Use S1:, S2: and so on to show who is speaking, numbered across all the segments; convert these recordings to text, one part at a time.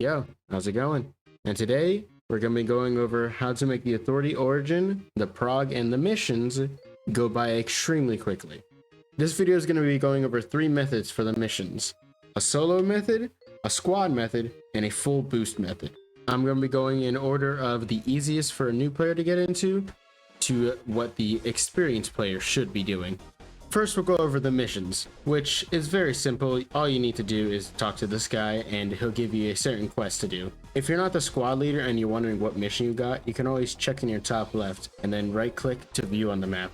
S1: Yo, how's it going? And today, we're going to be going over how to make the Authority Origin, the Prog, and the missions go by extremely quickly. This video is going to be going over 3 methods for the missions. A solo method, a squad method, and a full boost method. I'm going to be going in order of the easiest for a new player to get into, to what the experienced player should be doing. First, we'll go over the missions, which is very simple. All you need to do is talk to this guy and he'll give you a certain quest to do. If you're not the squad leader and you're wondering what mission you got, you can always check in your top left and then right click to view on the map.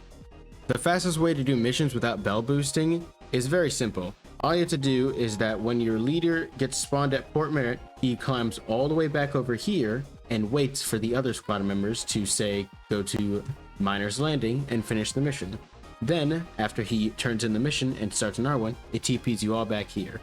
S1: The fastest way to do missions without bell boosting is very simple. All you have to do is that when your leader gets spawned at Port Merritt, he climbs all the way back over here and waits for the other squad members to say go to Miner's Landing and finish the mission. Then, after he turns in the mission and starts another one, it TPs you all back here.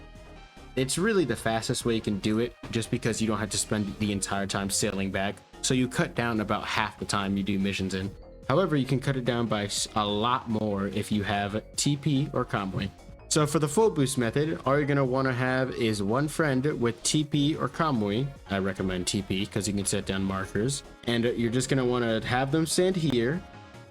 S1: It's really the fastest way you can do it, just because you don't have to spend the entire time sailing back, so you cut down about half the time you do missions in. However, you can cut it down by a lot more if you have TP or convoy. So for the full boost method, all you're going to want to have is one friend with TP or convoy. I recommend TP because you can set down markers, and you're just going to want to have them stand here.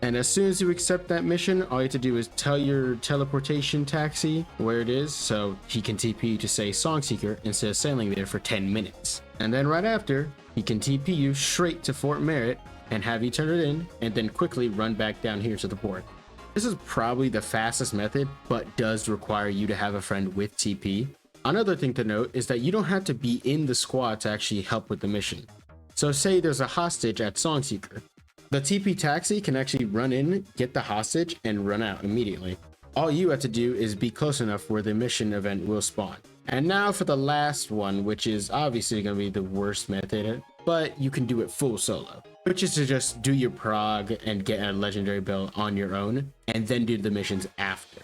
S1: And as soon as you accept that mission, all you have to do is tell your teleportation taxi where it is, so he can TP you to say Songseeker instead of sailing there for 10 minutes. And then right after, he can TP you straight to Fort Merritt and have you turn it in, and then quickly run back down here to the port. This is probably the fastest method, but does require you to have a friend with TP. Another thing to note is that you don't have to be in the squad to actually help with the mission. So say there's a hostage at Songseeker. The TP taxi can actually run in, get the hostage, and run out immediately. All you have to do is be close enough where the mission event will spawn. And now for the last one, which is obviously going to be the worst method, but you can do it full solo, which is to just do your prog and get a legendary bell on your own, and then do the missions after.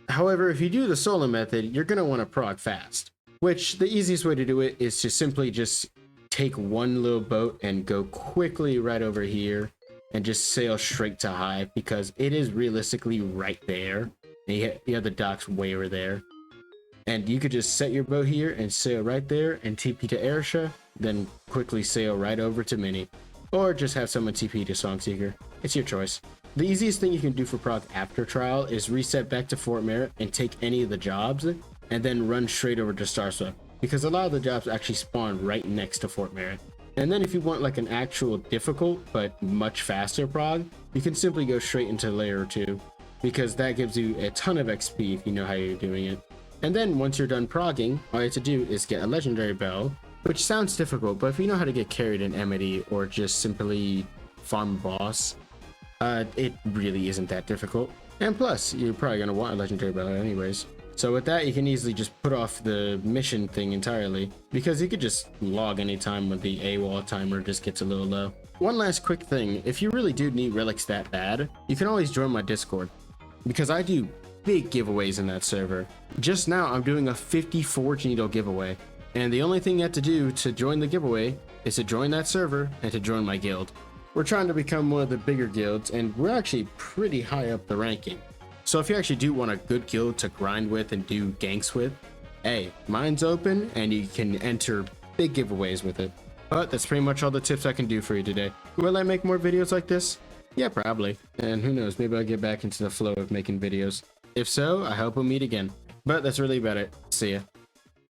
S1: However, if you do the solo method, you're going to want to prog fast, which the easiest way to do it is to simply just take one little boat and go quickly right over here and just sail straight to Hive, because it is realistically right there. And you have the docks way over there. And you could just set your boat here and sail right there and TP to Ayrshire, then quickly sail right over to Mini. Or just have someone TP to Songseeker. It's your choice. The easiest thing you can do for prog after trial is reset back to Fort Merritt and take any of the jobs, and then run straight over to Starswap, because a lot of the jobs actually spawn right next to Fort Merritt. And then if you want like an actual difficult but much faster prog, you can simply go straight into layer 2, because that gives you a ton of XP if you know how you're doing it. And then once you're done progging, all you have to do is get a legendary bell, which sounds difficult, but if you know how to get carried in Amity or just simply farm boss, it really isn't that difficult. And plus, you're probably going to want a legendary bell anyways. So with that, you can easily just put off the mission thing entirely, because you could just log anytime when the AWOL timer just gets a little low. One last quick thing, if you really do need relics that bad, you can always join my Discord, because I do big giveaways in that server. Just now, I'm doing a 50 Forge Needle giveaway, and the only thing you have to do to join the giveaway is to join that server and to join my guild. We're trying to become one of the bigger guilds, and we're actually pretty high up the ranking. So if you actually do want a good guild to grind with and do ganks with, hey, mine's open and you can enter big giveaways with it. But that's pretty much all the tips I can do for you today. Will I make more videos like this? Yeah, probably. And who knows, maybe I'll get back into the flow of making videos. If so, I hope we'll meet again. But that's really about it. See ya.